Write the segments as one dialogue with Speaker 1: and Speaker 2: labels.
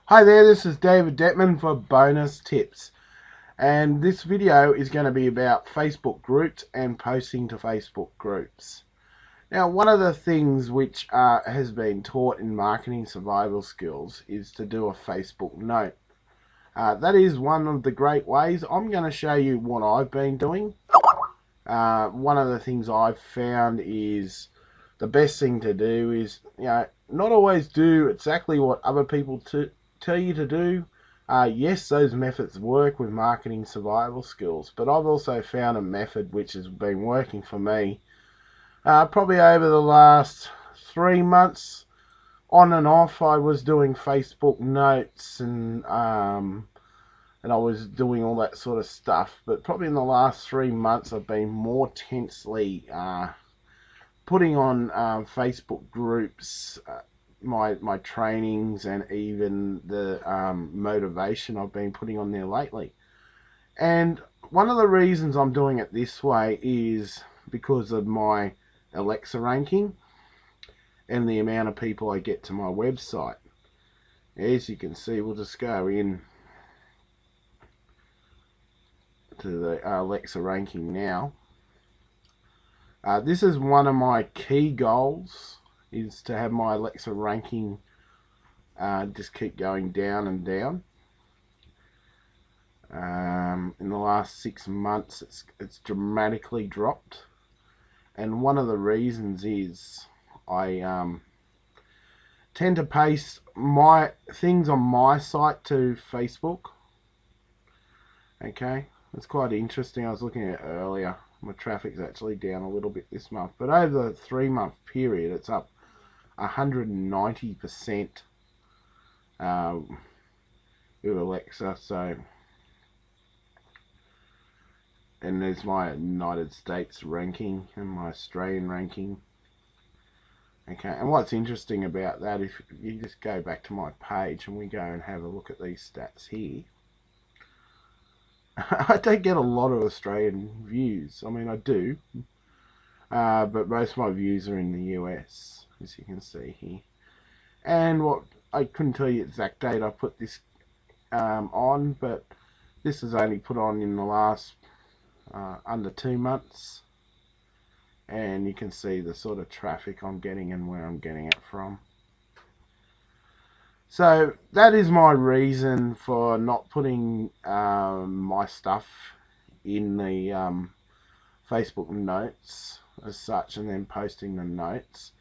Speaker 1: Hi there, this is David Dettmann for Bonus Tips, and this video is going to be about Facebook groups and posting to Facebook groups. Now, one of the things which has been taught in marketing survival skills is to do a Facebook note. That is one of the great ways. I'm going to show you what I've been doing. One of the things I've found is the best thing to do is, not always do exactly what other people tell you to do. Yes, those methods work with marketing survival skills, but I've also found a method which has been working for me probably over the last 3 months. On and off, I was doing Facebook notes and I was doing all that sort of stuff. But probably in the last 3 months, I've been more tensely putting on Facebook groups, my trainings, and even the motivation I've been putting on there lately. And one of the reasons I'm doing it this way is because of my Alexa ranking and the amount of people I get to my website. As you can see, we'll just go in to the Alexa ranking now. This is one of my key goals, is to have my Alexa ranking just keep going down and down. In the last 6 months, it's dramatically dropped, and one of the reasons is I tend to paste my things on my site to Facebook. Okay, it's quite interesting. I was looking at it earlier. My traffic's actually down a little bit this month, but over the 3-month period, it's up 190% with Alexa. So, and there's my United States ranking and my Australian ranking. Okay, and what's interesting about that, if you just go back to my page and we go and have a look at these stats here, I don't get a lot of Australian views. I mean, I do, but most of my views are in the US, as you can see here. And what I couldn't tell you the exact date I put this on, but this is only put on in the last under 2 months, and you can see the sort of traffic I'm getting and where I'm getting it from. So that is my reason for not putting my stuff in the Facebook notes as such, and then posting the notes.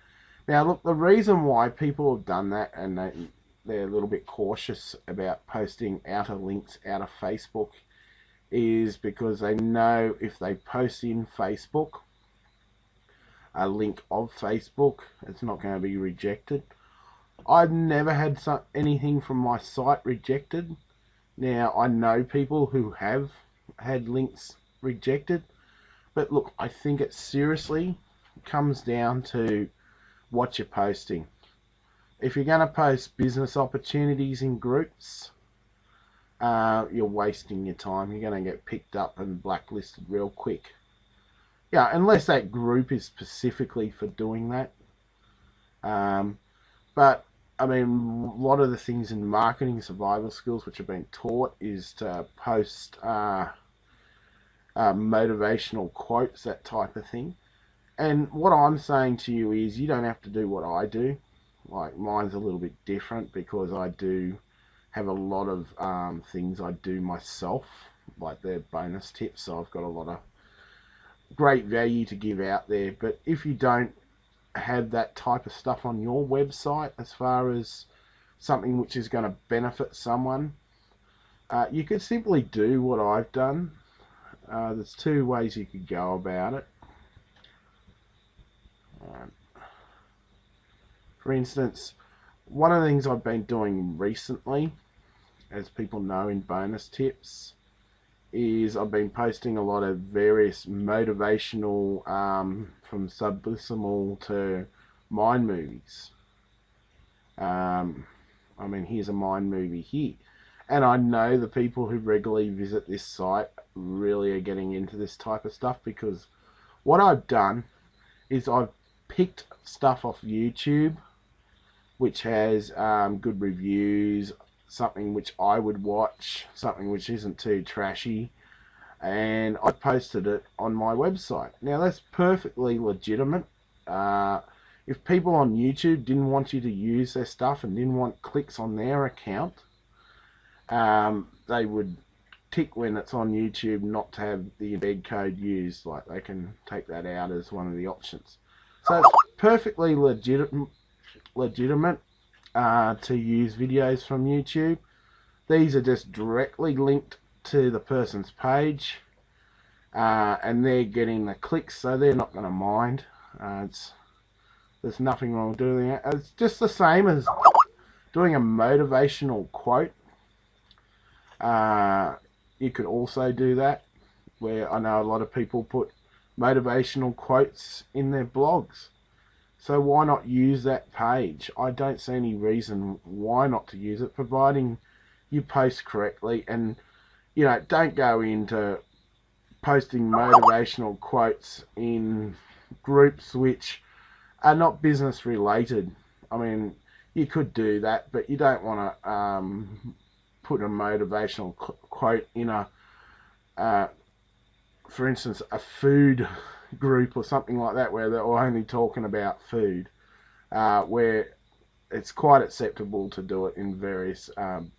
Speaker 1: Now look, the reason why people have done that, and they're a little bit cautious about posting outer links out of Facebook, is because they know if they post in Facebook a link of Facebook, it's not going to be rejected. I've never had anything from my site rejected. Now, I know people who have had links rejected, but look, I think it seriously comes down to what you're posting. If you're going to post business opportunities in groups, you're wasting your time. You're going to get picked up and blacklisted real quick. Yeah, unless that group is specifically for doing that. But I mean, a lot of the things in marketing survival skills which have been taught is to post motivational quotes, that type of thing. And what I'm saying to you is, you don't have to do what I do. Like, mine's a little bit different because I do have a lot of things I do myself, like the bonus tips. So I've got a lot of great value to give out there. But if you don't have that type of stuff on your website, as far as something which is going to benefit someone, you could simply do what I've done. There's 2 ways you could go about it. For instance, one of the things I've been doing recently, as people know in bonus tips, is I've been posting a lot of various motivational, from Subliminal to mind movies. I mean, here's a mind movie here. And I know the people who regularly visit this site really are getting into this type of stuff, because what I've done is I've picked stuff off YouTube which has good reviews. something which I would watch, something which isn't too trashy, and I posted it on my website. Now that's perfectly legitimate. If people on YouTube didn't want you to use their stuff and didn't want clicks on their account, they would tick when it's on YouTube not to have the embed code used. Like, they can take that out as one of the options. So it's perfectly legitimate to use videos from YouTube. These are just directly linked to the person's page, and they're getting the clicks, so they're not going to mind. There's nothing wrong with doing it. It's just the same as doing a motivational quote. You could also do that, where I know a lot of people put motivational quotes in their blogs. So why not use that page? I don't see any reason why not to use it, providing you post correctly, and don't go into posting motivational quotes in groups which are not business related. I mean, you could do that, but you don't want to put a motivational quote in for instance, a food group or something like that, where they're only talking about food, where it's quite acceptable to do it in various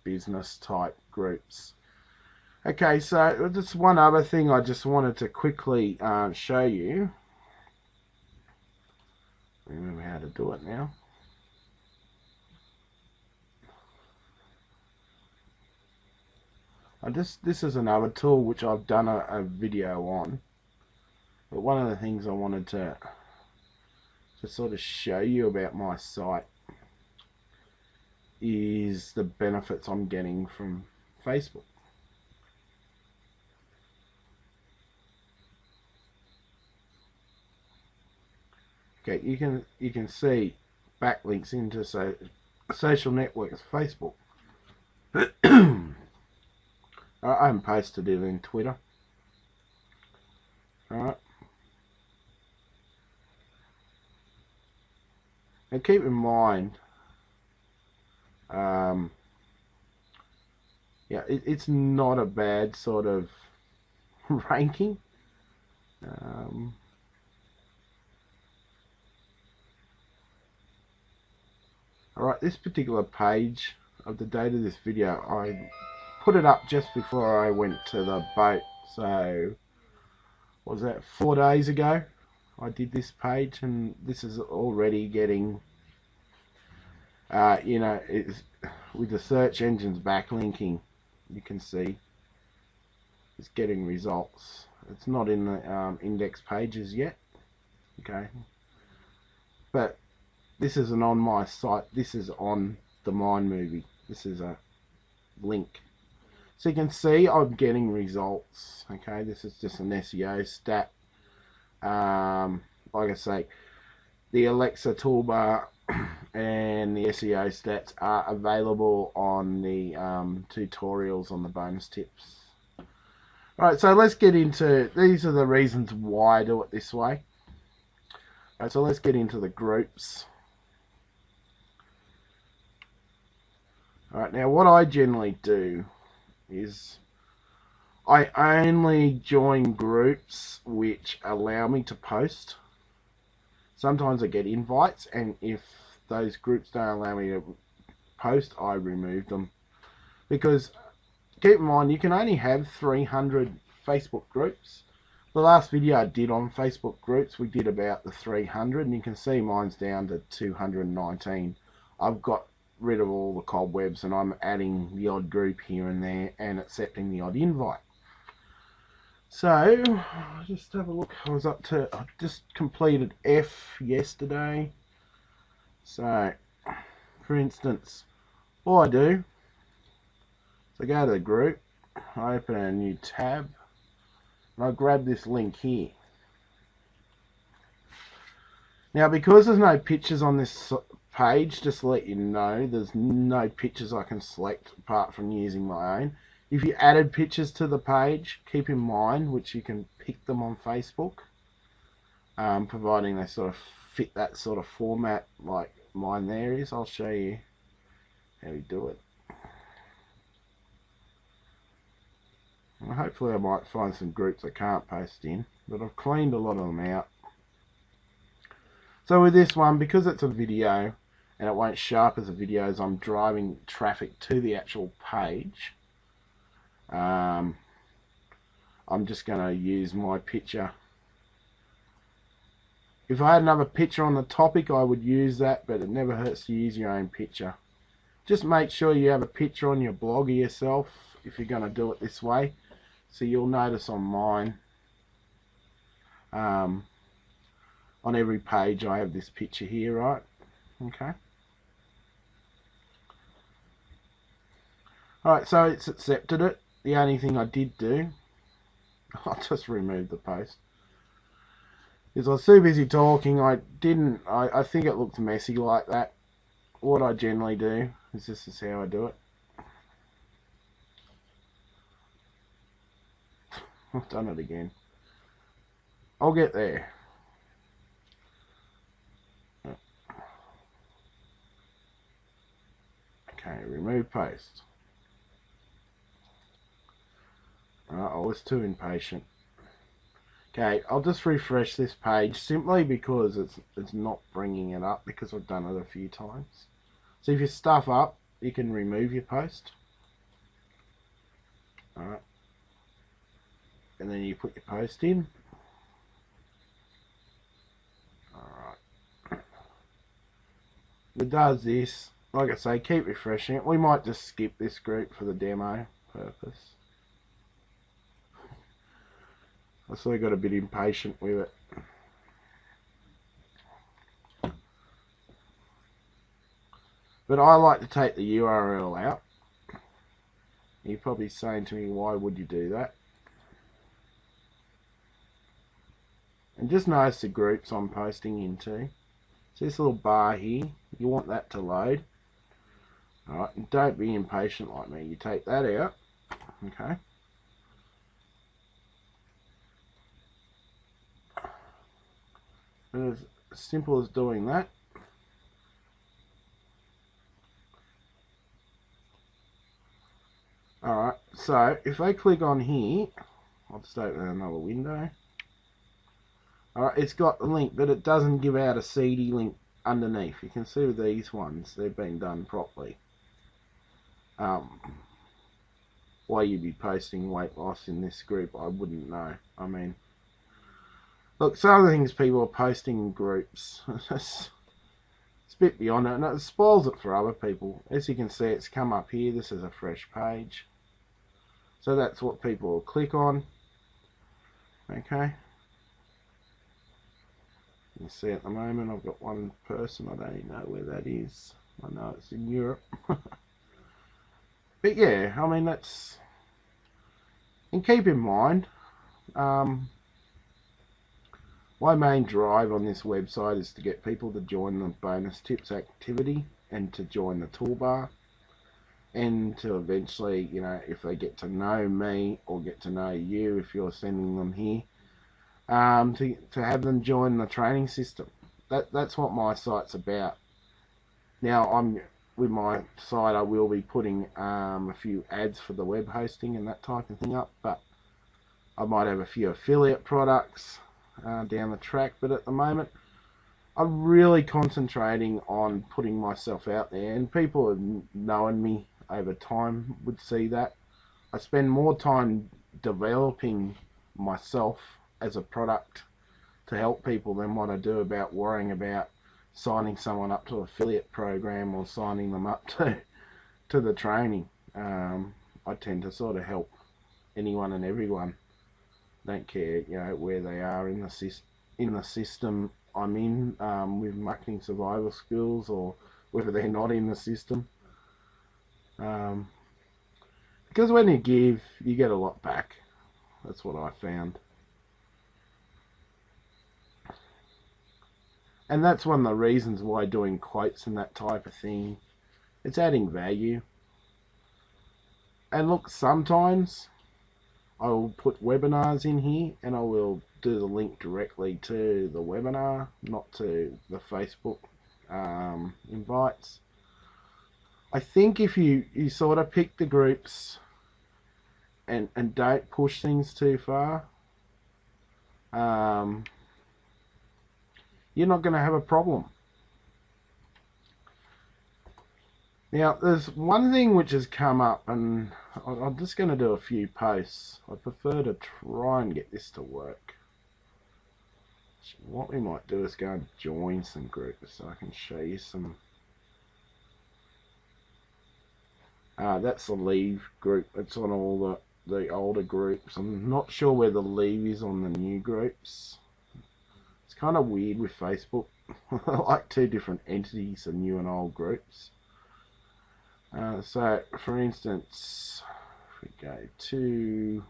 Speaker 1: business type groups. Okay, so just one other thing I just wanted to quickly show you. Remember how to do it now. This is another tool which I've done a video on, but one of the things I wanted to sort of show you about my site is the benefits I'm getting from Facebook. Okay, you can see backlinks into social networks, Facebook. I haven't posted it in Twitter. Alright. And keep in mind, yeah, it's not a bad sort of ranking. Alright, this particular page of the date of this video, I put it up just before I went to the boat. So, what was that, 4 days ago? I did this page, and this is already getting, it's, with the search engines backlinking, you can see it's getting results. It's not in the index pages yet, okay, but this isn't on my site. This is on the Mind Movie. This is a link. So you can see I'm getting results. Okay, this is just an SEO stat. Like I say, the Alexa toolbar and the SEO stats are available on the tutorials on the bonus tips. Alright, so let's get into, these are the reasons why I do it this way. Alright, so let's get into the groups. Alright, now what I generally do is I only join groups which allow me to post. Sometimes I get invites, and if those groups don't allow me to post, I remove them. Because keep in mind, you can only have 300 Facebook groups. The last video I did on Facebook groups, we did about the 300, and you can see mine's down to 219. I've got rid of all the cobwebs, and I'm adding the odd group here and there and accepting the odd invite. So just have a look. I just completed F yesterday. So for instance, all I do is I go to the group, I open a new tab, and I grab this link here. Now, because there's no pictures on this page, just to let you know, there's no pictures I can select apart from using my own. If you added pictures to the page, keep in mind, which you can pick them on Facebook, providing they sort of fit that sort of format like mine there is. I'll show you how you do it. Hopefully I might find some groups I can't post in, but I've cleaned a lot of them out. So with this one, because it's a video and it won't show up as a video as I'm driving traffic to the actual page, I'm just going to use my picture. If I had another picture on the topic, I would use that, but it never hurts to use your own picture. Just make sure you have a picture on your blog of yourself if you're going to do it this way. So you'll notice on mine, on every page I have this picture here, right? Okay. Alright, so it's accepted it. The only thing I did do, I'll just remove the post, is I was too busy talking. I think it looked messy like that. What I generally do is this is how I do it. I've done it again. I'll get there. Okay, remove post. I was too impatient. Okay, I'll just refresh this page simply because it's not bringing it up because I've done it a few times. So if you stuff up, you can remove your post. Alright. And then you put your post in. Alright. It does this. Like I say, keep refreshing it. We might just skip this group for the demo purpose. I sort of got a bit impatient with it. But I like to take the URL out. You're probably saying to me, why would you do that? And just notice the groups I'm posting into. So this little bar here, you want that to load. Alright, and don't be impatient like me. You take that out, okay? And as simple as doing that. Alright, so if I click on here, I'll just open another window. Alright, it's got the link, but it doesn't give out a CD link underneath. You can see with these ones, they've been done properly. Why you'd be posting weight loss in this group, I wouldn't know. I mean, look, some of the things people are posting in groups, it's a bit beyond it, and it spoils it for other people. As you can see, it's come up here. This is a fresh page. So that's what people will click on. Okay. You see at the moment, I've got one person. I don't even know where that is. I know it's in Europe. But yeah, I mean, that's... And keep in mind, my main drive on this website is to get people to join the bonus tips activity and to join the toolbar, and to eventually, you know, if they get to know me or get to know you if you're sending them here, to have them join the training system. That's what my site's about. Now, with my site, I will be putting a few ads for the web hosting and that type of thing up, but I might have a few affiliate products down the track. But at the moment, I'm really concentrating on putting myself out there, and people who have known me over time would see that. I spend more time developing myself as a product to help people than what I do about worrying about signing someone up to an affiliate program or signing them up to the training. I tend to sort of help anyone and everyone. Don't care, you know, where they are in the system I'm in, with marketing survival skills, or whether they're not in the system. Because when you give, you get a lot back. That's what I found. And that's one of the reasons why doing quotes and that type of thing, it's adding value. And look, sometimes I will put webinars in here and I will do the link directly to the webinar, not to the Facebook invites. I think if you sort of pick the groups and don't push things too far, you're not going to have a problem. Now, there's one thing which has come up, and I'm just going to do a few posts. I prefer to try and get this to work. So what we might do is go and join some groups so I can show you some. That's the leave group. It's on all the older groups. I'm not sure where the leave is on the new groups. It's kind of weird with Facebook. Like two different entities, the new and old groups. So, for instance, if we go to,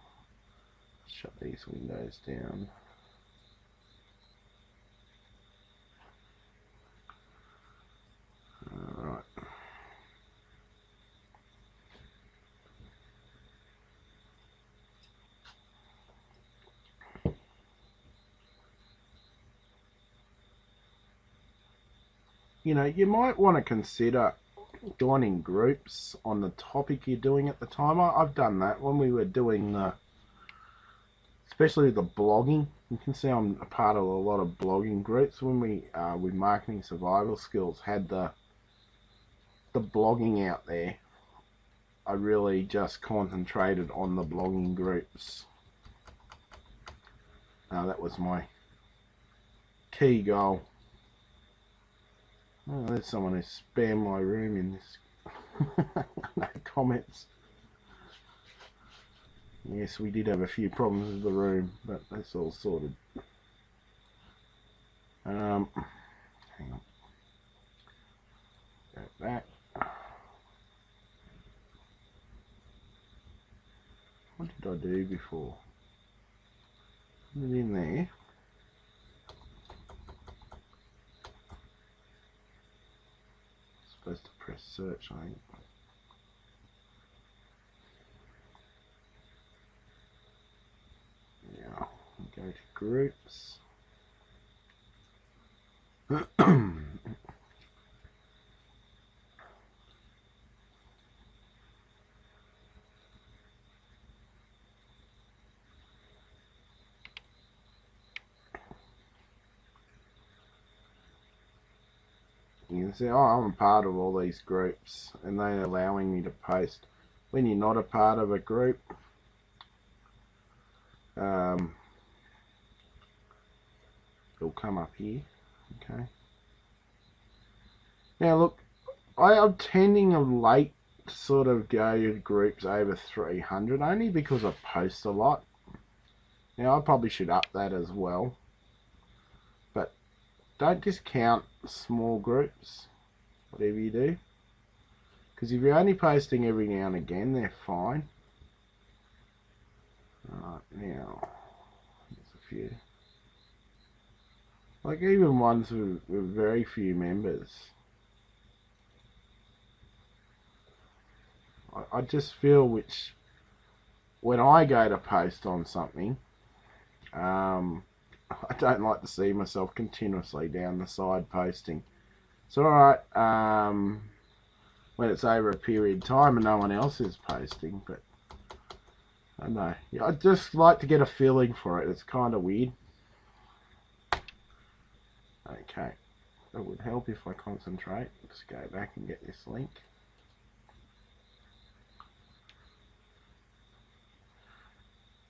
Speaker 1: shut these windows down. Alright. You know, you might want to consider joining groups on the topic you're doing at the time. I've done that when we were doing especially the blogging. You can see I'm a part of a lot of blogging groups. When we with marketing survival skills had the blogging out there, I really just concentrated on the blogging groups. That was my key goal. Oh, there's someone who spammed my room in this. No comments. Yes, we did have a few problems with the room, but that's all sorted. Hang on. Go back. What did I do before? Put it in there. Supposed to press search, I think. Yeah, go to groups. You can see, oh, I'm a part of all these groups and they're allowing me to post. When you're not a part of a group, it'll come up here. Okay. Now look, I'm tending of late to sort of go to groups over 300 only because I post a lot. Now I probably should up that as well. But don't discount small groups, whatever you do. Because if you're only posting every now and again, they're fine. Right, now, there's a few. Like even ones with very few members. I just feel which, when I go to post on something, I don't like to see myself continuously down the side posting. It's alright when it's over a period of time and no one else is posting, but I don't know. Yeah, I just like to get a feeling for it. It's kind of weird. Okay, it would help if I concentrate. Let's go back and get this link.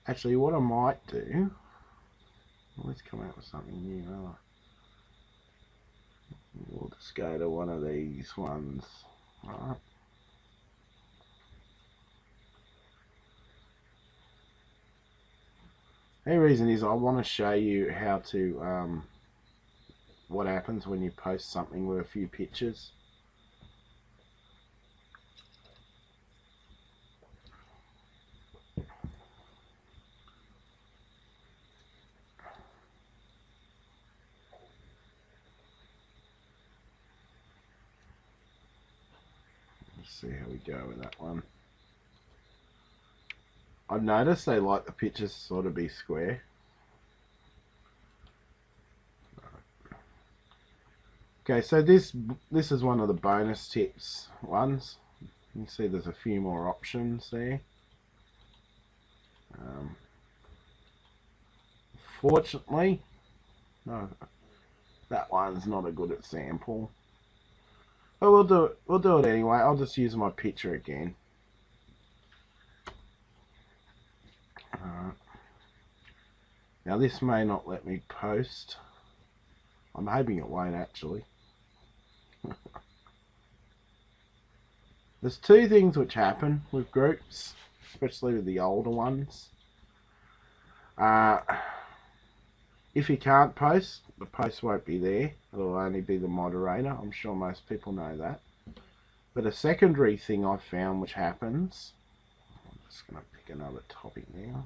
Speaker 1: Actually, what I might do, let's come out with something new. We'll just go to one of these ones. Alright. The reason is I want to show you how to, what happens when you post something with a few pictures. Let's see how we go with that one. I've noticed they like the pictures to sort of be square. Okay, so this is one of the bonus tips ones. You can see there's a few more options there. Um, Fortunately, no, that one's not a good example. But we'll do it. We'll do it anyway. I'll just use my picture again. Alright. Now this may not let me post. I'm hoping it won't actually. There's two things which happen with groups, especially with the older ones. If you can't post, the post won't be there. It'll only be the moderator. I'm sure most people know that. But a secondary thing I've found which happens, I'm just going to pick another topic now.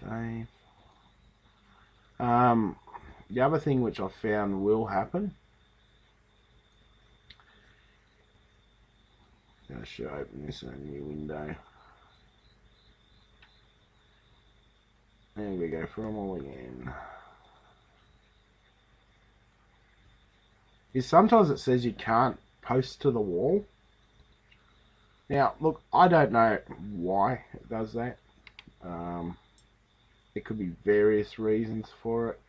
Speaker 1: Dave. The other thing which I've found will happen, I should open this in a new window. There we go, from all again. Is sometimes it says you can't post to the wall. Now, look, I don't know why it does that. There could be various reasons for it.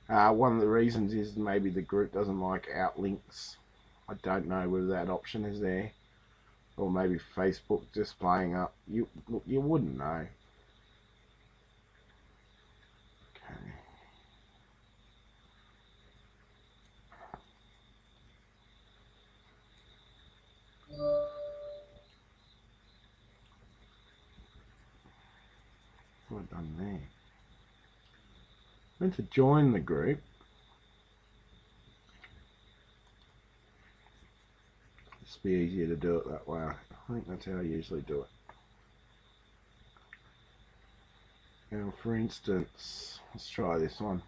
Speaker 1: One of the reasons is maybe the group doesn't like outlinks. I don't know whether that option is there. Or maybe Facebook just playing up. You wouldn't know. Okay. What have I done there? I went to join the group. It's be easier to do it that way. I think that's how I usually do it. Now, for instance, let's try this one.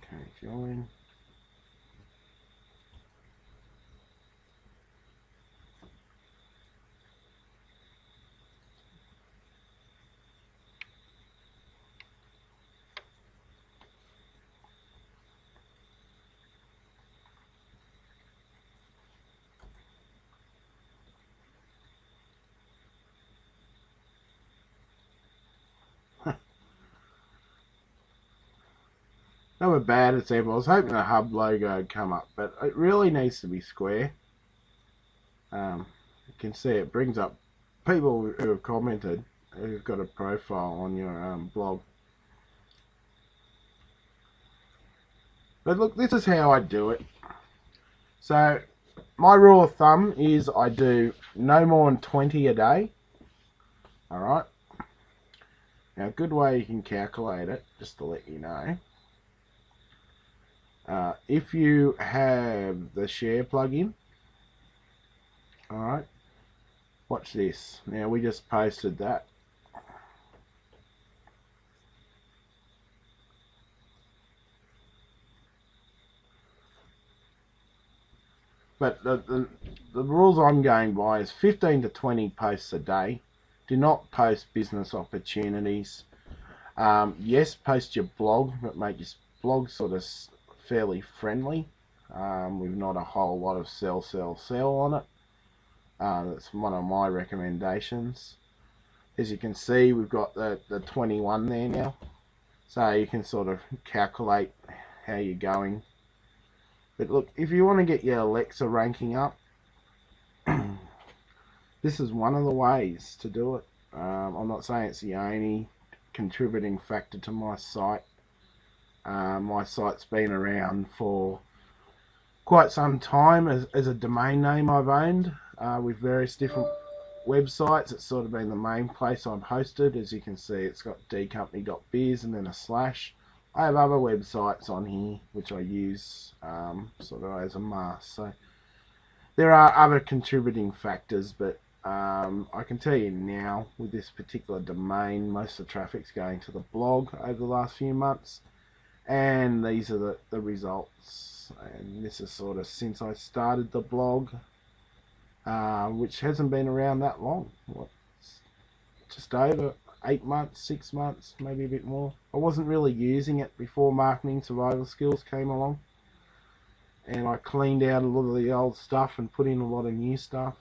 Speaker 1: Okay, join. Not a bad example. I was hoping the hub logo would come up, but it really needs to be square. You can see it brings up people who have commented who've got a profile on your blog. But look, this is how I do it. So my rule of thumb is I do no more than 20 a day. Alright. Now a good way you can calculate it, just to let you know. If you have the share plugin, alright, watch this. Now we just posted that. But the rules I'm going by is 15 to 20 posts a day. Do not post business opportunities. Yes, post your blog, but make your blog sort of fairly friendly, with not a whole lot of sell on it. That's one of my recommendations. As you can see, we've got the 21 there now, so you can sort of calculate how you're going. But look, if you want to get your Alexa ranking up, this is one of the ways to do it. I'm not saying it's the only contributing factor to my site. My site's been around for quite some time as a domain name I've owned, with various different websites. It's sort of been the main place I've hosted. As you can see, it's got dcompany.biz and then a slash. I have other websites on here which I use sort of as a mask. So there are other contributing factors, but I can tell you now, with this particular domain, most of the traffic's going to the blog over the last few months, and these are the results. And this is sort of since I started the blog. which hasn't been around that long. What, just over 8 months, 6 months, maybe a bit more. I wasn't really using it before Marketing Survival Skills came along, and I cleaned out a lot of the old stuff and put in a lot of new stuff.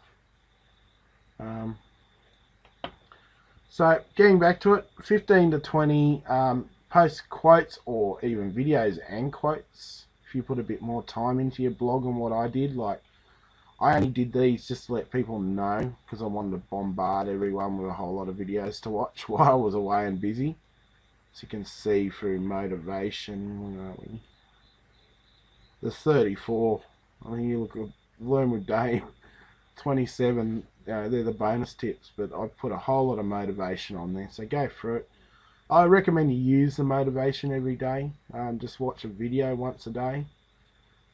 Speaker 1: So getting back to it, 15 to 20 post quotes or even videos and quotes. If you put a bit more time into your blog and what I did, like I only did these just to let people know, because I wanted to bombard everyone with a whole lot of videos to watch while I was away and busy. So you can see through motivation, where are we? There's 34. I mean, you look at Learn with Dave, 27. They're the bonus tips, but I've put a whole lot of motivation on there, so go through it. I recommend you use the motivation every day. Just watch a video once a day.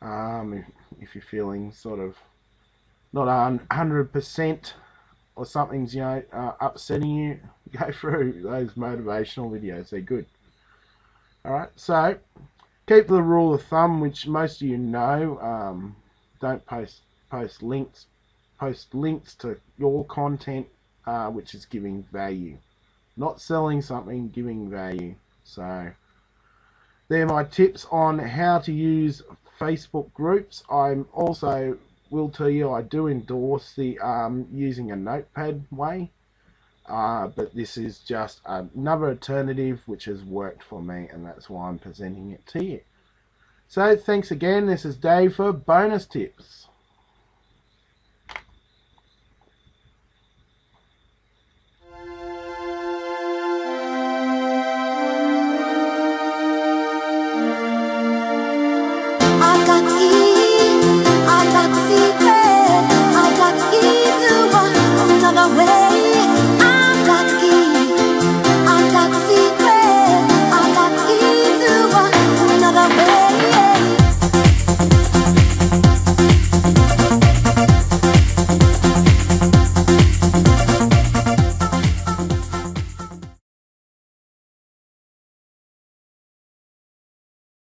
Speaker 1: If you're feeling sort of not 100% or something's upsetting you, go through those motivational videos. They're good. Alright, so keep the rule of thumb, which most of you know. Don't post links to your content, which is giving value, not selling something, giving value. So they're my tips on how to use Facebook groups. I'm also will tell you I do endorse the using a notepad way, but this is just another alternative which has worked for me, and that's why I'm presenting it to you. So thanks again. This is Dave for Bonus Tips.